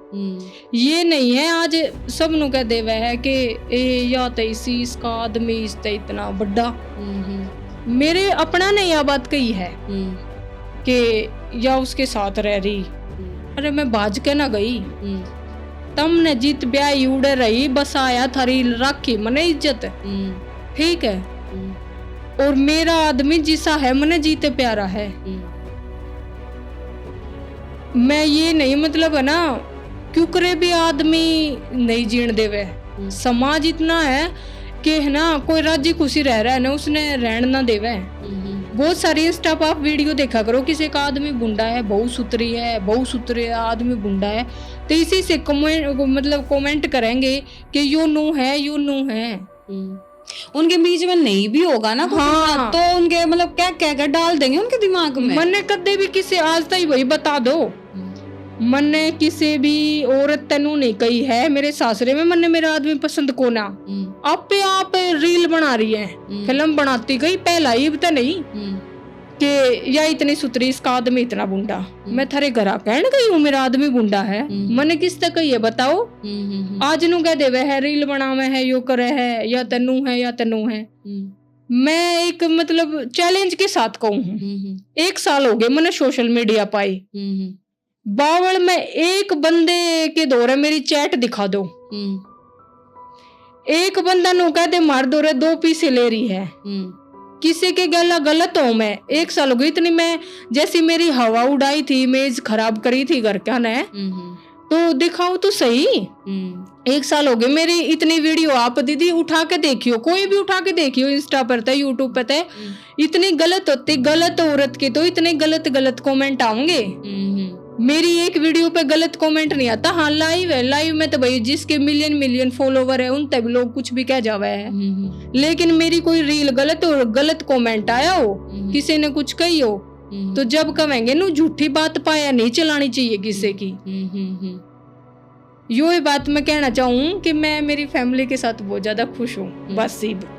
ये नहीं है आज सब नु कह देवे है कि या तो इसी इसका आदमी इससे इतना बड़ा। मेरे अपना ने यह बात कही है कि या उसके साथ रह रही, अरे मैं भाज के ना गई, तमने जीत ब्याई उड़े रही, बस आया थारी राखी मने इज्जत, ठीक है। और मेरा आदमी जिसा है मने जीते प्यारा है। मैं ये नहीं मतलब है ना क्यों करे भी आदमी नहीं जीण देवे, समाज इतना है कि है ना कोई राजी खुशी रह रहा है ना उसने रहन ना देवे। बहुत सारी इंस्टा पर आप वीडियो देखा करो, किसी का आदमी बुंडा है, बहू सुतरी है, बहू सुतरी है, आदमी बुंडा है, तो इसी से कमेंट करेंगे कि यो नू है यो नू है। उनके बीच में नहीं भी होगा ना हाँ। तो उनके मतलब क्या क्या डाल देंगे उनके दिमाग में। मैंने कदे भी किसी आज तक वही बता दो मैंने किसी भी औरत तेनू नहीं कही है मेरे सासरे में मैंने मेरा आदमी पसंद को ना, आपे आप रील बना रही है, फिल्म बनाती गई, पहला ही तो नहीं कि या इतनी सुतरी इसका आदमी इतना बुंडा, मैं थारे घर कहन गई हूँ मेरा आदमी बुंडा है, मैंने किस तक कही है बताओ। आज नू कह देवे है रील बनावे है, यो करे है, या तेनू है या तेनू है। मैं एक मतलब चैलेंज के साथ कहूँ 1 साल हो गए मैंने सोशल मीडिया पाई, बावल में एक बंदे के दौरे मेरी चैट दिखा दो, एक बंदा नो कह दे मार दौरे 2 पीसे ले रही है, किसी के गला गलत हो। मैं 1 साल हो गई इतनी, मैं जैसी मेरी हवा उड़ाई थी, मेज खराब करी थी घर क्या ने, तो दिखाओ तो सही। 1 साल हो गए मेरी इतनी वीडियो आप दीदी उठा के देखियो, कोई भी उठा के देखियो, इंस्टा पर थे यूट्यूब पे थे, इतनी गलत होती, गलत औरत के तो इतने गलत गलत कमेंट आएंगे। मेरी एक वीडियो पे गलत कमेंट नहीं आता, हाँ लाइव है, लाइव में तो भाई जिसके मिलियन फॉलोवर है उन तब लोग कुछ भी कह जावे है, लेकिन मेरी कोई रील गलत और गलत कमेंट आया हो, किसी ने कुछ कही हो, तो जब कहेंगे नु झूठी बात पाया नहीं चलानी चाहिए किसी की। यो ही बात मैं कहना चाहूँ कि मैं मेरी फैमिली के साथ बहुत ज्यादा खुश हूँ, बस इब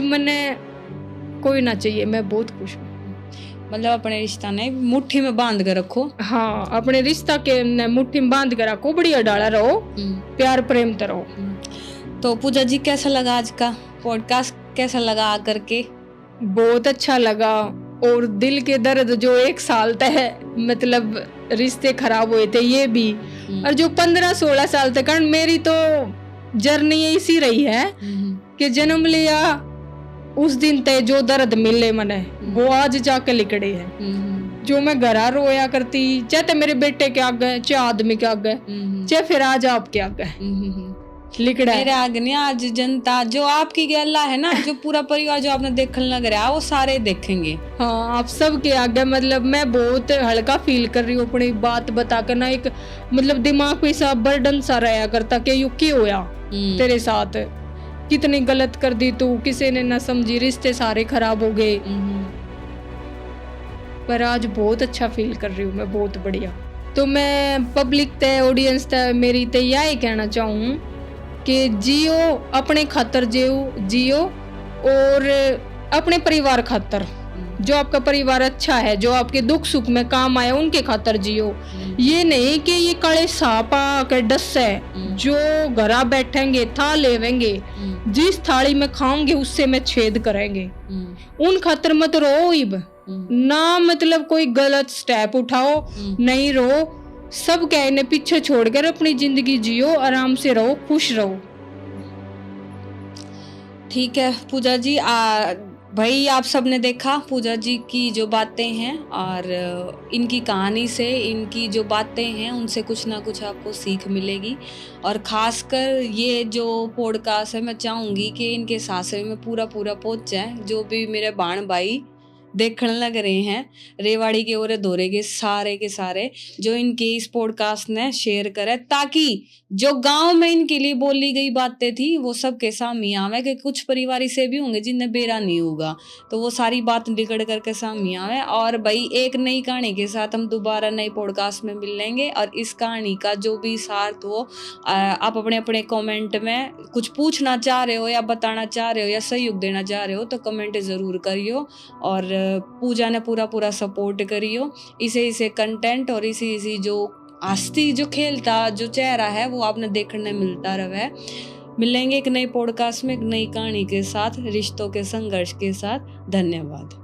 मैंने कोई ना चाहिए, मैं बहुत खुश हूँ। मतलब अपने रिश्ता ने मुट्ठी में बांध कर रखो। हाँ, अपने रिश्ता के मुट्ठी में बांध कर रखो, बढ़िया डाला रहो, प्यार प्रेम तो रहो। तो पूजा जी कैसा लगा आज का पॉडकास्ट, कैसा लगा आकर के? बहुत अच्छा लगा, और दिल के दर्द जो 1 साल तक मतलब रिश्ते खराब हुए थे ये भी, और जो 15-16 साल तक मेरी तो जर्नी इसी रही है कि जन्म लिया उस दिन तय जो दर्द मिले मने वो आज जाके लिकड़े है। जो मैं घरा रोया करती, चाहे मेरे बेटे के आगे, चाहे आदमी के आगे, चाहे फिर आज आपके आगे लिकड़ा मेरे आगे नहीं, आज जनता जो आपकी गैला है ना, जो पूरा परिवार जो आपने देखने लग रहा है वो सारे देखेंगे। हाँ, आप सबके आगे मतलब मैं बहुत हल्का फील कर रही हूँ अपनी बात बता कर ना, एक मतलब दिमाग पे सा बर्डन सा रहा करता कि यू क्यों होया तेरे साथ, कितनी गलत कर दी तू, किसी ने ना समझी, रिश्ते सारे खराब हो गए। पर आज बहुत अच्छा फील कर रही हूँ मैं, बहुत बढ़िया। तो मैं पब्लिक तय ऑडियंस तय मेरी तय यही कहना चाहूँ कि जियो अपने खातर जियो और अपने परिवार खातर, जो आपका परिवार अच्छा है, जो आपके दुख सुख में काम आए उनके खातर जियो। ये नहीं कि ये काले सांपा के डस है जो घरा बैठेंगे था लेवेंगे, जिस थाली में खाओगे उससे में छेद करेंगे, उन खातर मत रो इब ना, मतलब कोई गलत स्टेप उठाओ नहीं रो, सब कहने पीछे छोड़कर अपनी जिंदगी जियो, आराम से रहो, खुश रहो। ठीक है पूजा जी, भाई आप सबने देखा पूजा जी की जो बातें हैं, और इनकी कहानी से, इनकी जो बातें हैं उनसे कुछ ना कुछ आपको सीख मिलेगी। और ख़ासकर ये जो पॉडकास्ट है मैं चाहूँगी कि इनके सासरे में पूरा पहुँच जाए, जो भी मेरे बाण भाई देखने लग रहे हैं, रेवाड़ी के और दौरे के सारे जो इनके इस पॉडकास्ट ने शेयर करे, ताकि जो गांव में इनके लिए बोली गई बातें थी वो सबके सामने आवे, कि कुछ परिवार से भी होंगे जिन्हें बेरा नहीं होगा, तो वो सारी बात निकल करके सामने आवे। और भाई एक नई कहानी के साथ हम दोबारा नई पॉडकास्ट में मिल लेंगे, और इस कहानी का जो भी सार्थ हो, आप अपने कमेंट में कुछ पूछना चाह रहे हो या बताना चाह रहे हो या सहयोग देना चाह रहे हो तो कमेंट ज़रूर करियो, और पूजा ने पूरा सपोर्ट करियो। इसे कंटेंट और इसी जो हस्ती जो खेलता जो चेहरा है वो आपने देखने मिलता रहे। मिलेंगे एक नई पॉडकास्ट में एक नई कहानी के साथ, रिश्तों के संघर्ष के साथ। धन्यवाद।